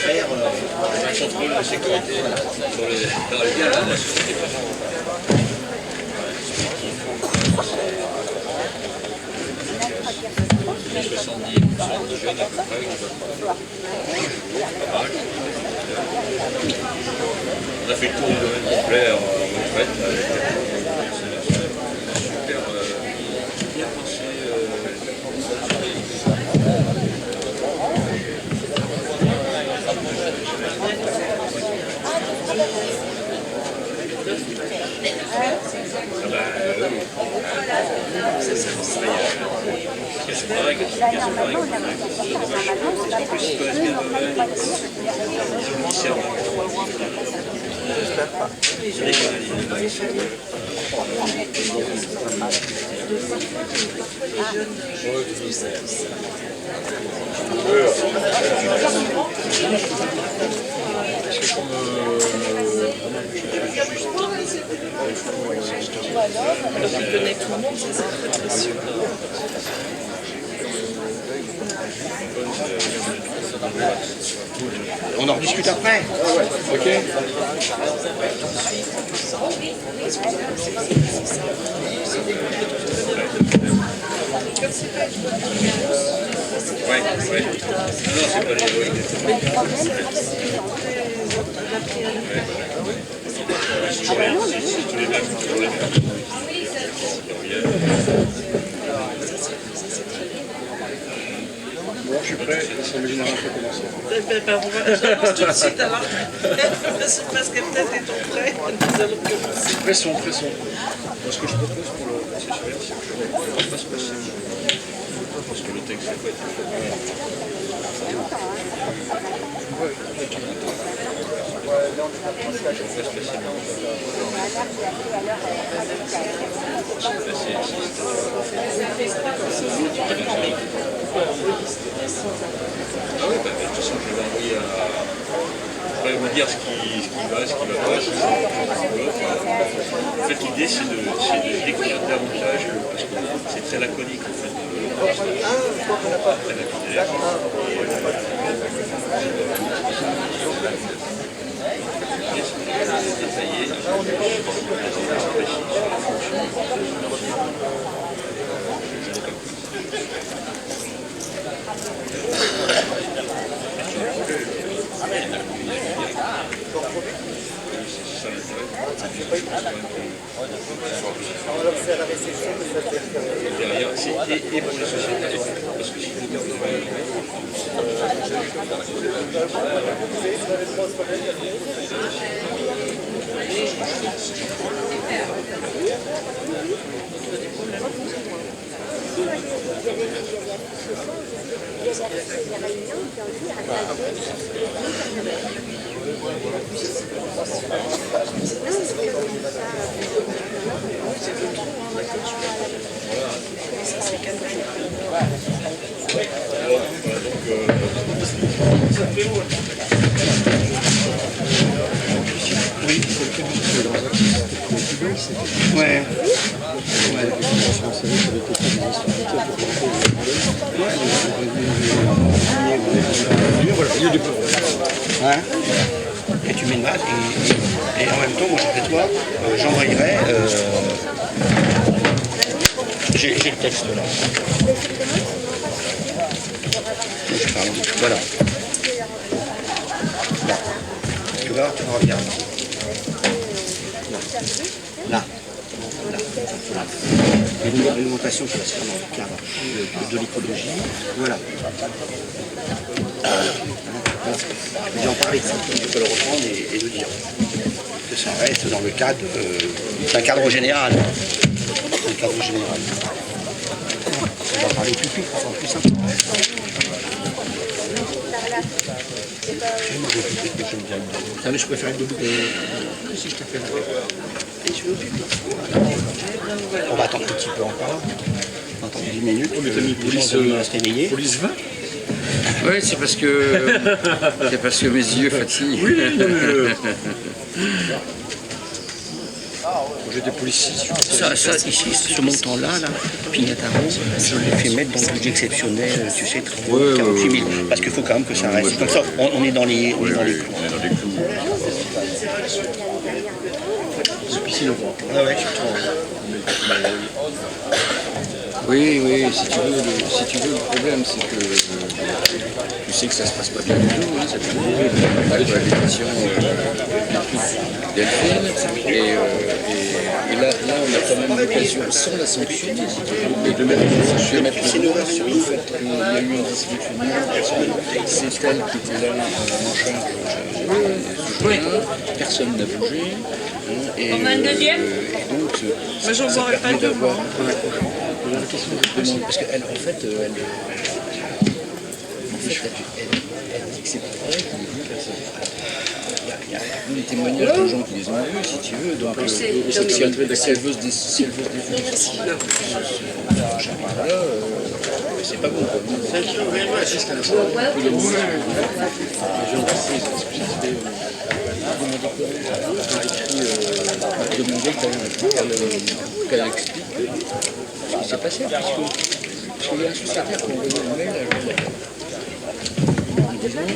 faire un contrôle de sécurité sur les gars là, la société. Les 70% de jeunes à peu près qui veulent pas. On a fait le tour du domaine complet en retraite. C'est super bien pensé. Il connaît tout le monde, c'est très sûr. On en rediscute après. Ok. Ouais. Non, c'est pas les héroïques. Mais le problème, c'est que tous les mêmes. Bon, je suis prêt. Ça me général peut commencer. j'annonce tout de suite alors. Parce que peut-être est prêt, nous allons commencer. Pressons. Ce que je propose pour le concessionnaire, c'est que je ne fasse passer. Parce que le texte n'est pas été de toute façon, je vais envoyer à... Je vais vous dire ce qui va, ce qui va pas, si c'est en fait, l'idée, c'est de décrire davantage, parce que c'est très laconique, en fait. Très lacunaire. Détaillé, précis sur la fonction. On va leur faire la réception de cette Derrière, et pour les sociétés, parce que si vous Ouais. Hein? Et tu mets une base et en même temps, moi je fais toi, j'envoyerai. J'ai le texte là. Voilà. Là. Tu vas regarder. Là. Une alimentation qui va se faire dans le cadre de l'écologie. Voilà. J'en parlais, tu peux le reprendre et le dire. Que ça reste dans le cadre d'un cadre général. Un cadre général. On va parler plus vite, ça sera plus simple. Mais je préfère être debout que si je te fais là. Et je veux plus. On va attendre un petit peu encore. On attend 10 minutes. mais t'as mis police, se réveiller. police 20. Oui, c'est parce que mes yeux fatiguent. Oui, projet de police. Ça, ici, ce montant-là, Pignataro, je l'ai fait mettre dans le budget exceptionnel, tu sais, 48 000. Parce qu'il faut quand même que ça reste. Comme ça, on est dans les clous. Ah ouais, Oui, si tu veux, le problème c'est que tu sais que ça se passe pas bien du tout, ça peut arriver avec la détention Delphine, et là on a quand même l'occasion, sans la sanctionner, si tu veux, de mettre le doigt sur le fait qu'il y a eu un dysfonctionnement, c'est elle qui était là en charge ce jour-là, personne n'a bougé, et On a une deuxième donc mais j'en saurais pas deux, moi. Parce qu'elle, en fait, elle dit que c'est pas vrai qu'il est venu faire ça. Il y a des témoignages de gens qui les ont vus, si tu veux. Donc, si elle veut se défendre ce chapitre-là, c'est pas bon. Demander qu'elle explique ce qui s'est passé, puisqu'il y a un sociétaire qui a envoyé un mail à en disant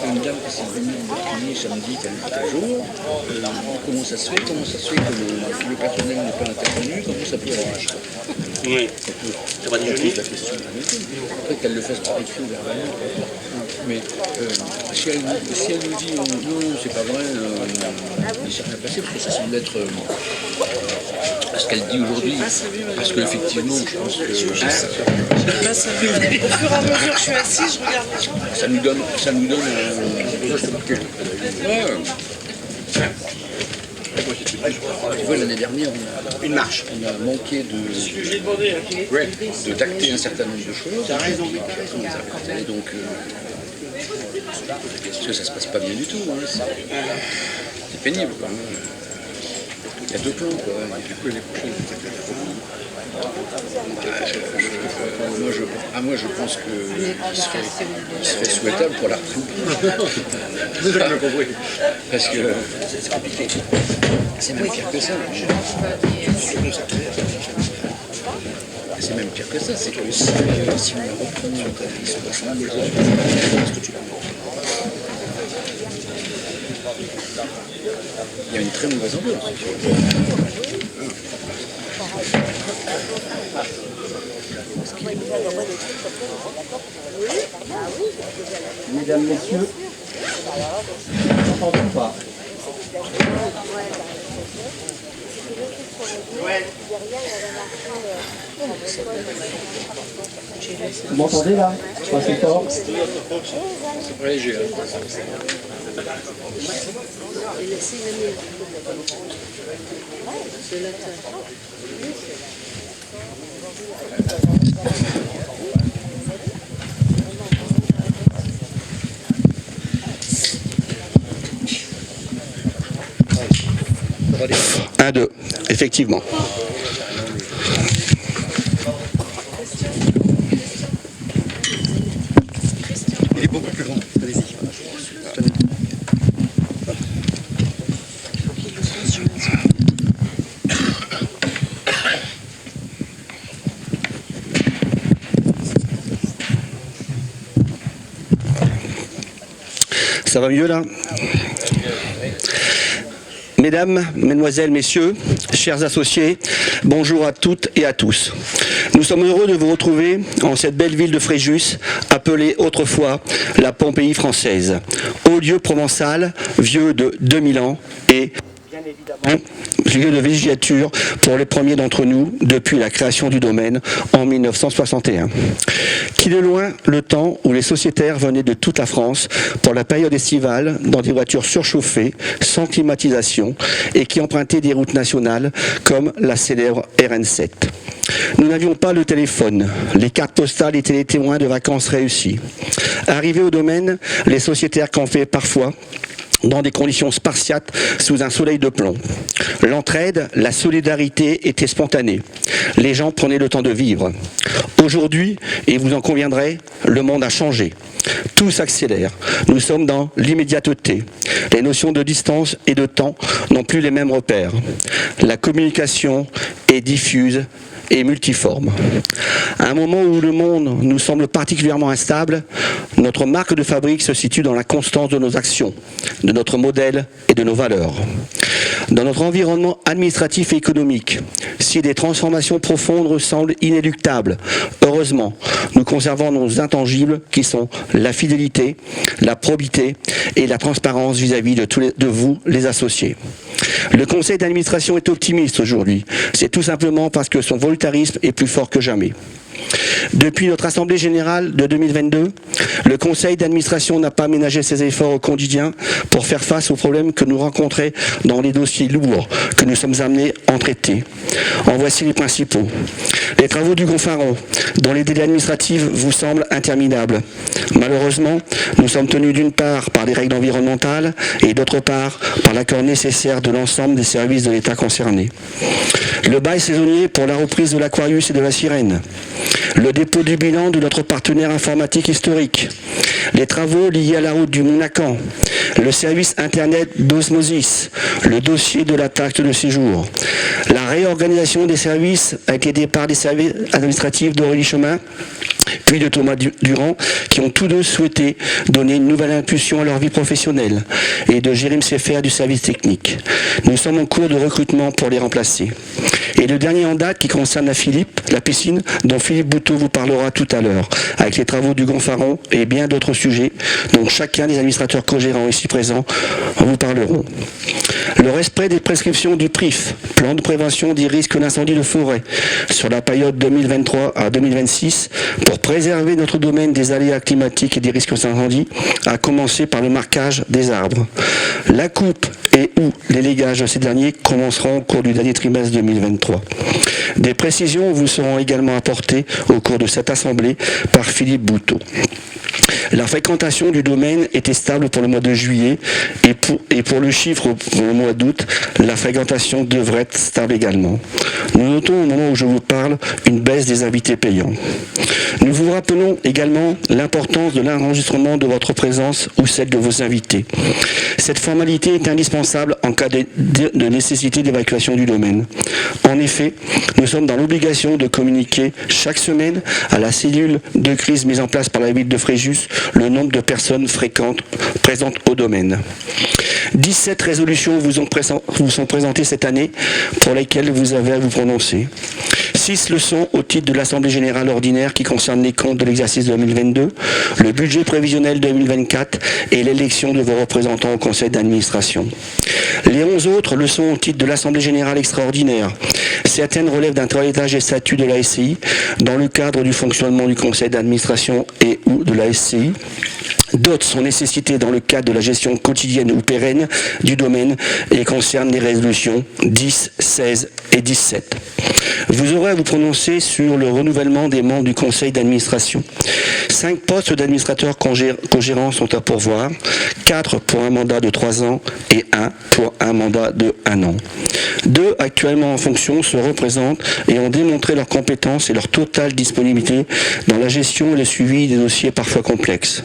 une dame qui s'est venue de Burkini samedi tel jour, comment ça se fait que le personnel n'est pas intervenu, comment ça peut arriver. Oui. Ça va dire la question. Après qu'elle le fasse par écrit ou verbalement. Mais si elle nous dit non, c'est pas vrai, il ne s'est rien passé, parce que ça semble être ce qu'elle dit aujourd'hui. Parce qu'effectivement, je pense que. Au fur et à mesure que je suis assise, je regarde les gens. Ça nous donne. Tu vois, l'année dernière, Une marche. on a manqué de tacter un certain nombre de choses. T'as raison. Donc, parce que ça se passe pas bien du tout. Hein. C'est pénible. Quoi. Il y a deux plans. Quoi. Du coup, les prochaines. Moi, je pense qu'il serait souhaitable pour la retrouver. Parce que c'est compliqué. C'est même pire que ça. C'est même pire que ça. C'est que si on la reprend, il se passe mal. Il y a une très mauvaise ambiance. Mesdames, messieurs, n'entendons pas. Vous m'entendez là? Pas assez fort. C'est pas léger. Un, deux, effectivement. Il est beaucoup plus grand. Allez-y. Ça va mieux là? Mesdames, Mesdemoiselles, Messieurs, chers associés, bonjour à toutes et à tous. Nous sommes heureux de vous retrouver en cette belle ville de Fréjus, appelée autrefois la Pompéi française, haut lieu provençal, vieux de 2000 ans et bien évidemment lieu de villégiature pour les premiers d'entre nous depuis la création du domaine en 1961. Qui de loin le temps où les sociétaires venaient de toute la France pour la période estivale dans des voitures surchauffées, sans climatisation et qui empruntaient des routes nationales comme la célèbre RN7. Nous n'avions pas le téléphone, les cartes postales étaient les témoins de vacances réussies. Arrivés au domaine, les sociétaires campaient parfois dans des conditions spartiates sous un soleil de plomb. L'entraide, la solidarité étaient spontanées. Les gens prenaient le temps de vivre. Aujourd'hui, et vous en conviendrez, le monde a changé. Tout s'accélère. Nous sommes dans l'immédiateté. Les notions de distance et de temps n'ont plus les mêmes repères. La communication est diffuse et multiforme. À un moment où le monde nous semble particulièrement instable, notre marque de fabrique se situe dans la constance de nos actions, de notre modèle et de nos valeurs. Dans notre environnement administratif et économique, si des transformations profondes semblent inéluctables, heureusement, nous conservons nos intangibles qui sont la fidélité, la probité et la transparence vis-à-vis de vous, les associés. Le conseil d'administration est optimiste aujourd'hui. C'est tout simplement parce que son volontarisme est plus fort que jamais. Depuis notre Assemblée Générale de 2022, le Conseil d'administration n'a pas ménagé ses efforts au quotidien pour faire face aux problèmes que nous rencontrons dans les dossiers lourds que nous sommes amenés à en traiter. En voici les principaux. Les travaux du Gonfaron, dont les délais administratifs vous semblent interminables. Malheureusement, nous sommes tenus d'une part par les règles environnementales et d'autre part par l'accord nécessaire de l'ensemble des services de l'État concernés. Le bail saisonnier pour la reprise de l'Aquarius et de la Sirène. Le dépôt du bilan de notre partenaire informatique historique, les travaux liés à la route du Mounacan, le service internet d'Osmosis, le dossier de la taxe de séjour, la réorganisation des services avec les départs des services administratifs d'Aurélie Chemin, puis de Thomas Durand, qui ont tous deux souhaité donner une nouvelle impulsion à leur vie professionnelle, et de Jérim Sefer du service technique. Nous sommes en cours de recrutement pour les remplacer. Et le dernier en date qui concerne la piscine, dont Philippe Bouteau vous parlera tout à l'heure, avec les travaux du Gonfaron et bien d'autres sujets, dont chacun des administrateurs co-gérants ici présents vous parleront. Le respect des prescriptions du PRIF, plan de prévention des risques d'incendie de forêt, sur la période 2023 à 2026, pour préserver notre domaine des aléas climatiques et des risques d'incendie, à commencer par le marquage des arbres. La coupe et ou l'élégage de ces derniers commenceront au cours du dernier trimestre 2023. Des précisions vous seront également apportées au cours de cette assemblée par Philippe Bouteau. La fréquentation du domaine était stable pour le mois de juillet et pour le chiffre pour le mois d'août, la fréquentation devrait être stable également. Nous notons au moment où je vous parle une baisse des invités payants. Nous vous rappelons également l'importance de l'enregistrement de votre présence ou celle de vos invités. Cette formalité est indispensable en cas de nécessité d'évacuation du domaine. En effet, nous sommes dans l'obligation de communiquer chaque semaine à la cellule de crise mise en place par la ville de Fréjus le nombre de personnes présentes au domaine. 17 résolutions vous sont présentées cette année pour lesquelles vous avez à vous prononcer. 6 leçons au titre de l'Assemblée Générale Ordinaire qui concerne les comptes de l'exercice 2022, le budget prévisionnel 2024 et l'élection de vos représentants au Conseil d'administration. Les 11 autres leçons au titre de l'Assemblée Générale Extraordinaire. Certaines relèvent d'un toilettage des statuts de la SCI dans le cadre du fonctionnement du Conseil d'administration et ou de la SCI. D'autres sont nécessitées dans le cadre de la gestion quotidienne ou pérenne du domaine et concernent les résolutions 10, 16 et 17. Vous aurez à vous prononcer sur le renouvellement des membres du conseil d'administration. 5 postes d'administrateurs co-gérants sont à pourvoir, 4 pour un mandat de 3 ans et 1 pour un mandat de 1 an. 2 actuellement en fonction se représentent et ont démontré leurs compétences et leur totale disponibilité dans la gestion et le suivi des dossiers parfois complexes.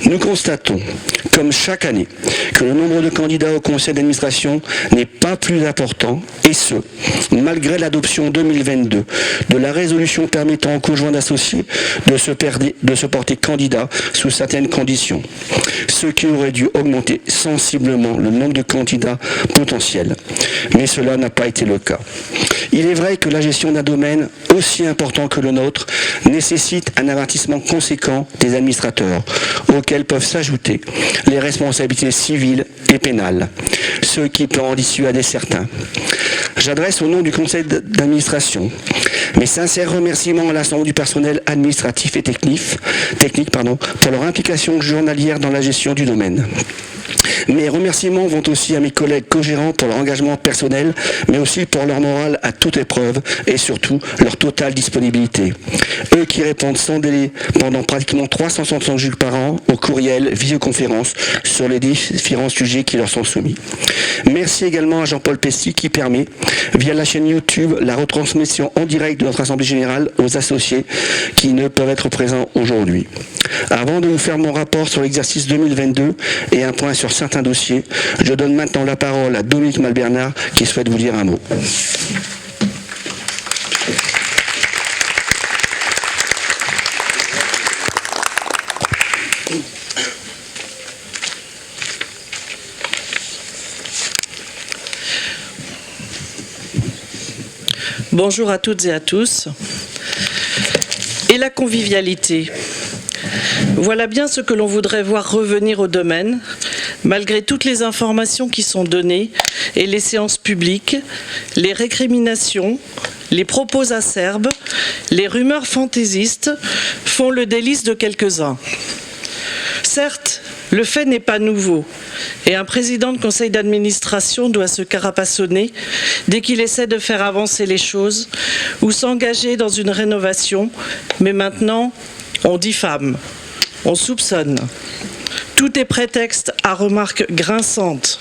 Nous constatons, comme chaque année, que le nombre de candidats au conseil d'administration n'est pas plus important, et ce, malgré l'adoption 2022 de la résolution permettant aux conjoints d'associés de se porter candidat sous certaines conditions, ce qui aurait dû augmenter sensiblement le nombre de candidats potentiels. Mais cela n'a pas été le cas. Il est vrai que la gestion d'un domaine aussi important que le nôtre nécessite un avertissement conséquent des administrateurs, auxquels peuvent s'ajouter les responsabilités civiles et pénales, ce qui peut en dissuader certains. J'adresse au nom du conseil d'administration Mes sincères remerciements à l'ensemble du personnel administratif et technique pour leur implication journalière dans la gestion du domaine. Mes remerciements vont aussi à mes collègues co-gérants pour leur engagement personnel, mais aussi pour leur morale à toute épreuve et surtout leur totale disponibilité. Eux qui répondent sans délai pendant pratiquement 365 jours par an aux courriels, visioconférences sur les différents sujets qui leur sont soumis. Merci également à Jean-Paul Pesty qui permet, via la chaîne YouTube, la retransmission en direct de notre Assemblée Générale aux associés qui ne peuvent être présents aujourd'hui. Avant de vous faire mon rapport sur l'exercice 2022 et un point sur certains dossiers, je donne maintenant la parole à Dominique Malbernard qui souhaite vous dire un mot. Bonjour à toutes et à tous. Et la convivialité. Voilà bien ce que l'on voudrait voir revenir au domaine, malgré toutes les informations qui sont données et les séances publiques, les récriminations, les propos acerbes, les rumeurs fantaisistes font le délice de quelques-uns. Certes, le fait n'est pas nouveau et un président de conseil d'administration doit se carapassonner dès qu'il essaie de faire avancer les choses ou s'engager dans une rénovation, mais maintenant, on diffame, on soupçonne. Tout est prétexte à remarques grinçantes.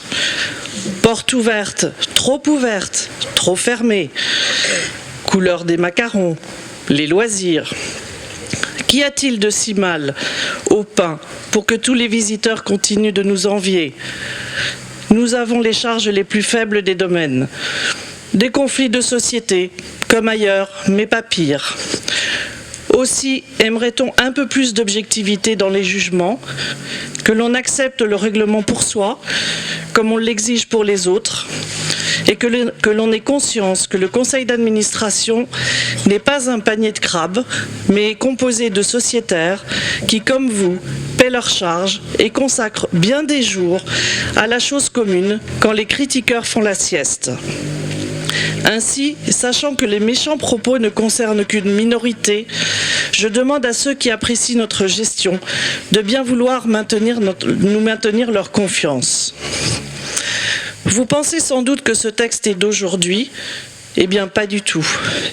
Porte ouverte, trop fermée. Couleur des macarons, les loisirs. Qu'y a-t-il de si mal au pain pour que tous les visiteurs continuent de nous envier? Nous avons les charges les plus faibles des domaines. Des conflits de société, comme ailleurs, mais pas pire. Aussi aimerait-on un peu plus d'objectivité dans les jugements, que l'on accepte le règlement pour soi, comme on l'exige pour les autres, et que l'on ait conscience que le conseil d'administration n'est pas un panier de crabes, mais est composé de sociétaires qui, comme vous, paient leurs charges et consacrent bien des jours à la chose commune quand les critiqueurs font la sieste. Ainsi, sachant que les méchants propos ne concernent qu'une minorité, je demande à ceux qui apprécient notre gestion de bien vouloir nous maintenir leur confiance. Vous pensez sans doute que ce texte est d'aujourd'hui. Eh bien, pas du tout.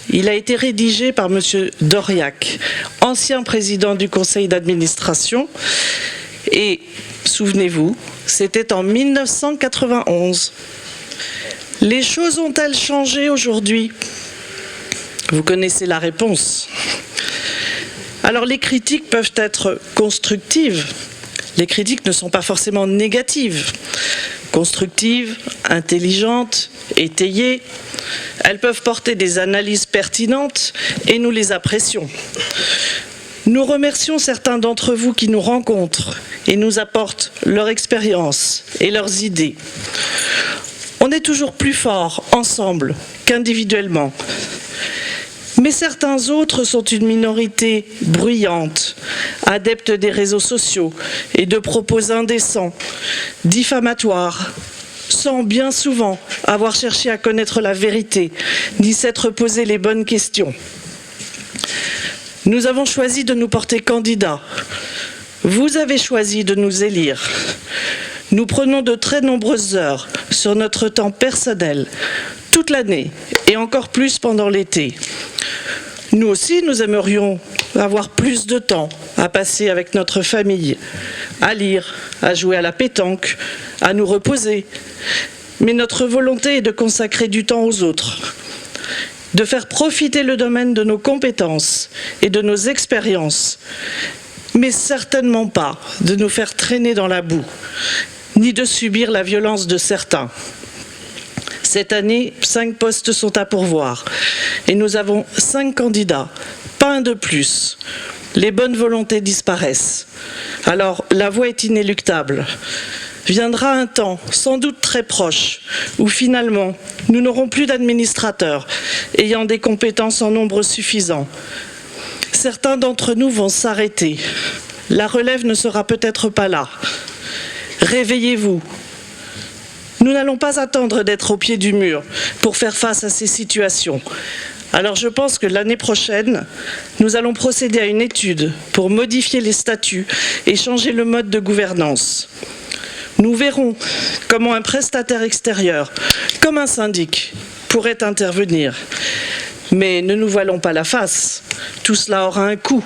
Il a été rédigé par M. Doriac, ancien président du conseil d'administration, et, souvenez-vous, c'était en 1991. Les choses ont-elles changé aujourd'hui? Vous connaissez la réponse. Alors les critiques peuvent être constructives. Les critiques ne sont pas forcément négatives. Constructives, intelligentes, étayées. Elles peuvent porter des analyses pertinentes et nous les apprécions. Nous remercions certains d'entre vous qui nous rencontrent et nous apportent leur expérience et leurs idées. On est toujours plus forts ensemble qu'individuellement. Mais certains autres sont une minorité bruyante, adepte des réseaux sociaux et de propos indécents, diffamatoires, sans bien souvent avoir cherché à connaître la vérité, ni s'être posé les bonnes questions. Nous avons choisi de nous porter candidats. Vous avez choisi de nous élire. Nous prenons de très nombreuses heures sur notre temps personnel, toute l'année et encore plus pendant l'été. Nous aussi, nous aimerions avoir plus de temps à passer avec notre famille, à lire, à jouer à la pétanque, à nous reposer. Mais notre volonté est de consacrer du temps aux autres, de faire profiter le domaine de nos compétences et de nos expériences, mais certainement pas de nous faire traîner dans la boue, ni de subir la violence de certains. Cette année, 5 postes sont à pourvoir et nous avons 5 candidats, pas un de plus. Les bonnes volontés disparaissent. Alors, la voie est inéluctable. Viendra un temps, sans doute très proche, où finalement, nous n'aurons plus d'administrateurs ayant des compétences en nombre suffisant. Certains d'entre nous vont s'arrêter. La relève ne sera peut-être pas là. Réveillez-vous. Nous n'allons pas attendre d'être au pied du mur pour faire face à ces situations. Alors je pense que l'année prochaine, nous allons procéder à une étude pour modifier les statuts et changer le mode de gouvernance. Nous verrons comment un prestataire extérieur, comme un syndic, pourrait intervenir. Mais ne nous voilons pas la face, tout cela aura un coût.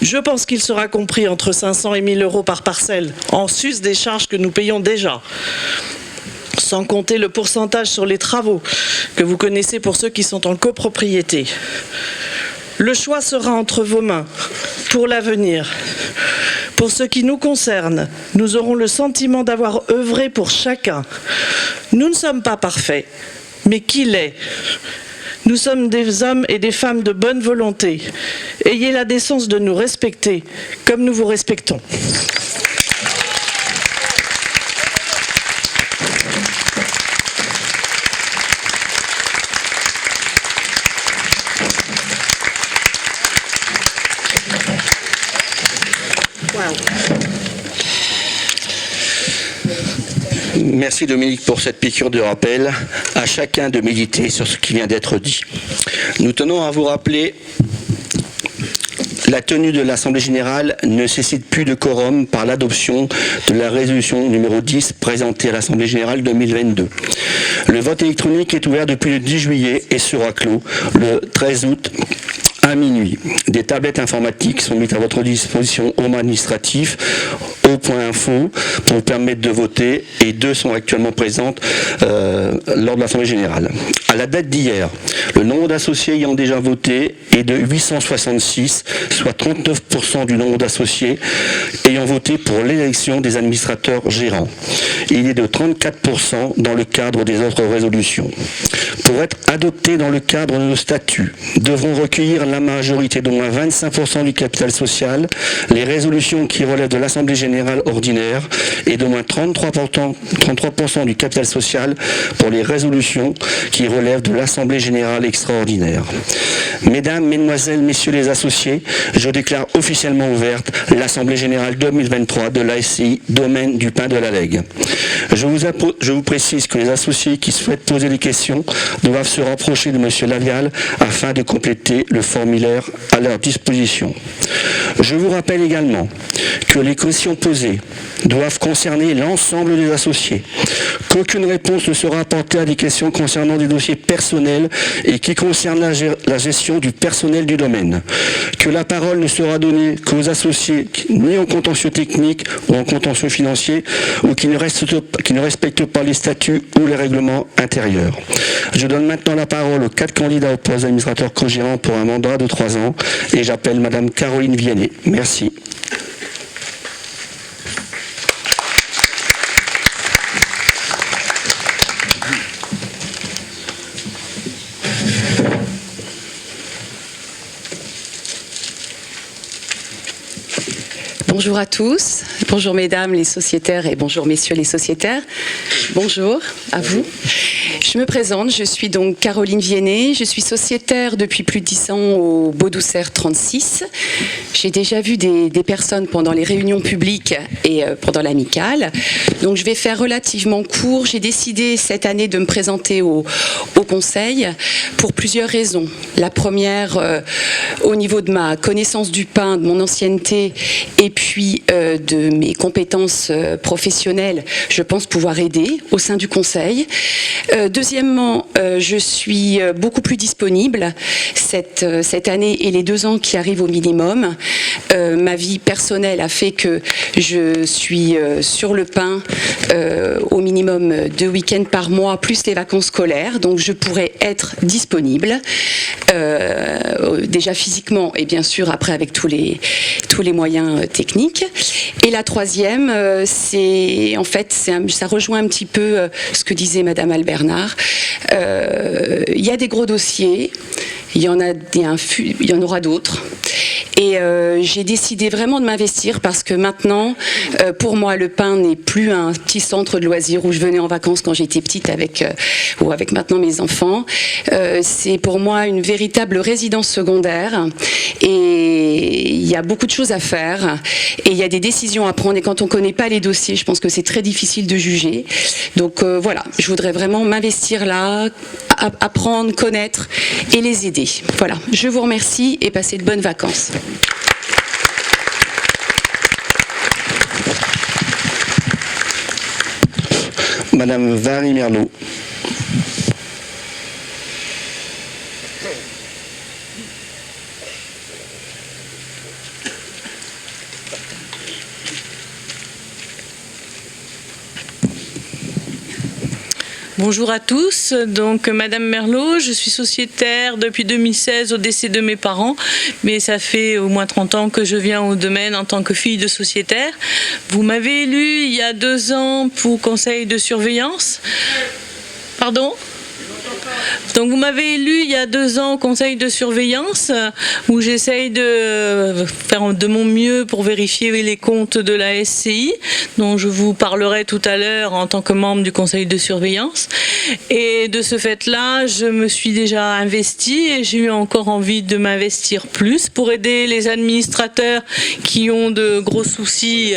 Je pense qu'il sera compris entre 500 et 1000 euros par parcelle, en sus des charges que nous payons déjà. Sans compter le pourcentage sur les travaux que vous connaissez pour ceux qui sont en copropriété. Le choix sera entre vos mains pour l'avenir. Pour ce qui nous concerne, nous aurons le sentiment d'avoir œuvré pour chacun. Nous ne sommes pas parfaits, mais qui l'est ? Nous sommes des hommes et des femmes de bonne volonté. Ayez la décence de nous respecter comme nous vous respectons. Merci Dominique pour cette piqûre de rappel. À chacun de méditer sur ce qui vient d'être dit. Nous tenons à vous rappeler la tenue de l'Assemblée générale ne nécessite plus de quorum par l'adoption de la résolution numéro 10 présentée à l'Assemblée générale 2022. Le vote électronique est ouvert depuis le 10 juillet et sera clos le 13 août à minuit. Des tablettes informatiques sont mises à votre disposition au administratif, au point info, pour vous permettre de voter, et 2 sont actuellement présentes lors de l'Assemblée générale. À la date d'hier, le nombre d'associés ayant déjà voté est de 866, soit 39% du nombre d'associés ayant voté pour l'élection des administrateurs gérants. Il est de 34% dans le cadre des autres résolutions. Pour être adopté dans le cadre de nos statuts, devront recueillir la majorité d'au moins 25% du capital social, les résolutions qui relèvent de l'Assemblée générale ordinaire et d'au moins 33% du capital social pour les résolutions qui relèvent de l'Assemblée générale extraordinaire. Mesdames, Mesdemoiselles, Messieurs les associés, je déclare officiellement ouverte l'Assemblée générale 2023 de l'ASCI Domaine du Pin de la Lègue. Je vous précise que les associés qui souhaitent poser des questions doivent se rapprocher de M. Lavial afin de compléter le formulaire à leur disposition. Je vous rappelle également que les questions posées doivent concerner l'ensemble des associés, qu'aucune réponse ne sera apportée à des questions concernant des dossiers personnels et qui concernent la gestion du personnel du domaine, que la parole ne sera donnée qu'aux associés ni en contentieux technique ou en contentieux financier ou qui ne respectent pas les statuts ou les règlements intérieurs. Je donne maintenant la parole aux 4 candidats au poste d'administrateur co-gérant pour un mandat de 3 ans et j'appelle Madame Caroline Vianney. Merci. Bonjour à tous, bonjour mesdames les sociétaires et bonjour messieurs les sociétaires. Bonjour à vous. Je me présente, je suis donc Caroline Vianney, je suis sociétaire depuis plus de 10 ans au Baudoucère 36. J'ai déjà vu des personnes pendant les réunions publiques et pendant l'amicale, donc je vais faire relativement court. J'ai décidé cette année de me présenter au conseil pour plusieurs raisons. La première, au niveau de ma connaissance du pain, de mon ancienneté et puis de mes compétences professionnelles, je pense pouvoir aider au sein du conseil. Deuxièmement, je suis beaucoup plus disponible cette année et les 2 ans qui arrivent au minimum. Ma vie personnelle a fait que je suis sur le pain au minimum 2 week-ends par mois, plus les vacances scolaires, donc je pourrais être disponible, déjà physiquement et bien sûr après avec tous les moyens techniques. Et la troisième, ça rejoint un petit peu ce que disait Madame Albernard. Il y a des gros dossiers, il y en aura d'autres. Et j'ai décidé vraiment de m'investir parce que maintenant, pour moi, le Pin n'est plus un petit centre de loisirs où je venais en vacances quand j'étais petite ou avec maintenant mes enfants. C'est pour moi une véritable résidence secondaire et il y a beaucoup de choses à faire et il y a des décisions à prendre et quand on ne connaît pas les dossiers, je pense que c'est très difficile de juger. Donc voilà, je voudrais vraiment m'investir là, apprendre, connaître et les aider. Voilà, je vous remercie et passez de bonnes vacances. Madame Valérie Merlot. Bonjour à tous, donc Madame Merlot, je suis sociétaire depuis 2016 au décès de mes parents, mais ça fait au moins 30 ans que je viens au domaine en tant que fille de sociétaire. Vous m'avez élu il y a 2 ans pour conseil de surveillance. Pardon ? Donc vous m'avez élu il y a 2 ans au conseil de surveillance où j'essaye de faire de mon mieux pour vérifier les comptes de la SCI dont je vous parlerai tout à l'heure en tant que membre du conseil de surveillance. Et de ce fait-là, je me suis déjà investie et j'ai eu encore envie de m'investir plus pour aider les administrateurs qui ont de gros soucis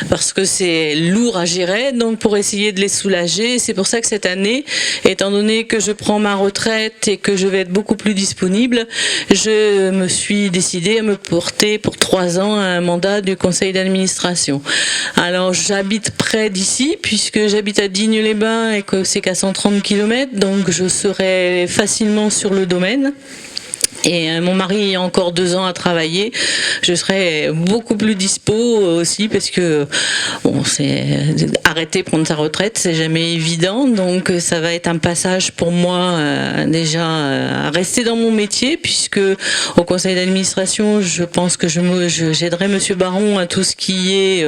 parce que c'est lourd à gérer, donc pour essayer de les soulager. C'est pour ça que cette année, étant donné que je prends ma retraite et que je vais être beaucoup plus disponible, je me suis décidée à me porter pour 3 ans à un mandat du conseil d'administration. Alors j'habite près d'ici puisque j'habite à Digne-les-Bains et que c'est qu'à 130 km, donc je serai facilement sur le domaine. Et mon mari a encore 2 ans à travailler, je serai beaucoup plus dispo aussi parce que bon, c'est arrêter prendre sa retraite, c'est jamais évident, donc ça va être un passage pour moi déjà à rester dans mon métier puisque au conseil d'administration, je pense que j'aiderai Monsieur Baron à tout ce qui est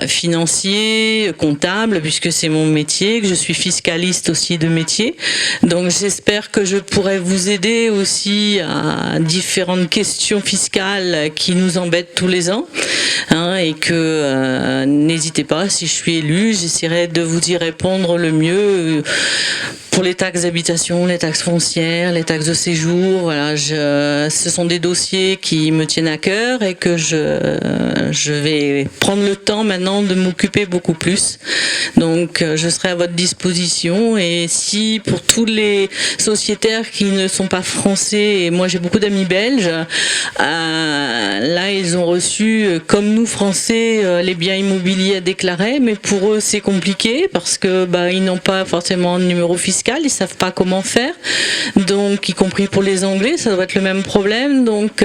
financier, comptable, puisque c'est mon métier, que je suis fiscaliste aussi de métier. Donc j'espère que je pourrai vous aider aussi à différentes questions fiscales qui nous embêtent tous les ans, hein, et que n'hésitez pas, si je suis élue, j'essaierai de vous y répondre le mieux. Pour les taxes d'habitation, les taxes foncières, les taxes de séjour, voilà, ce sont des dossiers qui me tiennent à cœur et que je vais prendre le temps maintenant de m'occuper beaucoup plus. Donc je serai à votre disposition et si pour tous les sociétaires qui ne sont pas français, et moi j'ai beaucoup d'amis belges, là ils ont reçu, comme nous français, les biens immobiliers à déclarer, mais pour eux c'est compliqué parce que ils n'ont pas forcément de numéro fiscal. Ils savent pas comment faire, donc y compris pour les Anglais, ça doit être le même problème. Donc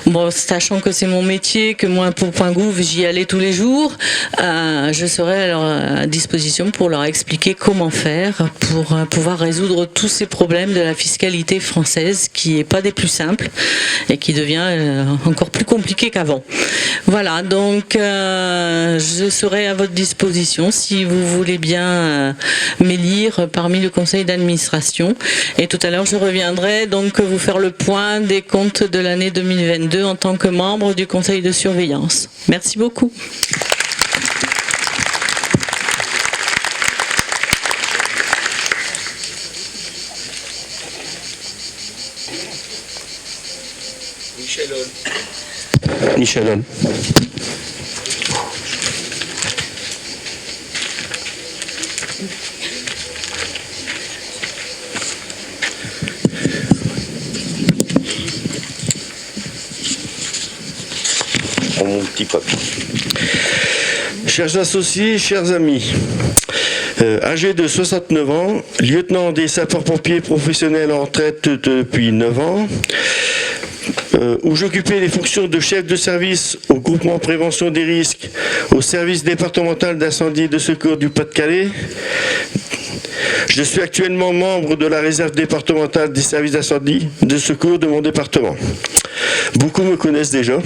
bon, sachant que c'est mon métier, que moi pour .gouv j'y allais tous les jours, je serai à leur disposition pour leur expliquer comment faire pour pouvoir résoudre tous ces problèmes de la fiscalité française qui est pas des plus simples et qui devient encore plus compliqué qu'avant. Voilà, donc je serai à votre disposition si vous voulez bien m'élire parmi le conseil d'administration. Et tout à l'heure, je reviendrai donc vous faire le point des comptes de l'année 2022 en tant que membre du conseil de surveillance. Merci beaucoup. Michel Holl. Mon petit papier. Chers associés, chers amis, âgé de 69 ans, lieutenant des sapeurs-pompiers professionnels en retraite depuis 9 ans, où j'occupais les fonctions de chef de service au groupement prévention des risques au service départemental d'incendie et de secours du Pas-de-Calais. Je suis actuellement membre de la réserve départementale des services d'incendie et de secours de mon département. Beaucoup me connaissent déjà.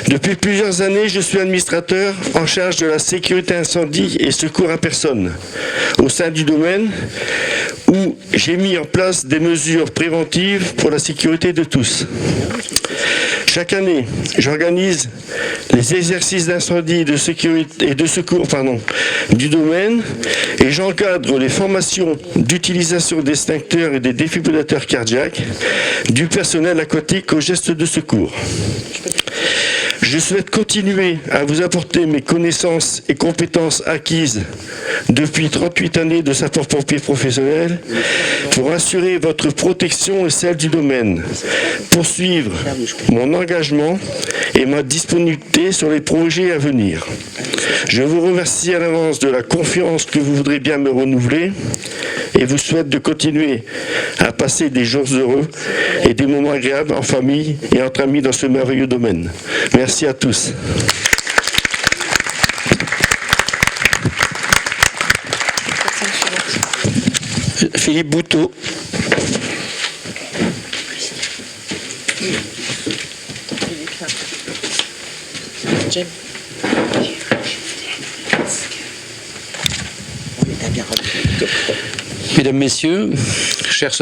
Depuis plusieurs années, je suis administrateur en charge de la sécurité incendie et secours à personne au sein du domaine où j'ai mis en place des mesures préventives pour la sécurité de tous. Chaque année, j'organise les exercices d'incendie et de sécurité et de secours du domaine et j'encadre les formations d'utilisation d'extincteurs et des défibrillateurs cardiaques du personnel aquatique aux gestes de secours. Je souhaite continuer à vous apporter mes connaissances et compétences acquises depuis 38 années de sapeur-pompier professionnel pour assurer votre protection et celle du domaine, poursuivre mon engagement et ma disponibilité sur les projets à venir. Je vous remercie à l'avance de la confiance que vous voudrez bien me renouveler et vous souhaite de continuer à passer des jours heureux et des moments agréables en famille et entre amis dans ce merveilleux domaine. Merci à tous. Philippe Bouteau. Mesdames, Messieurs, chers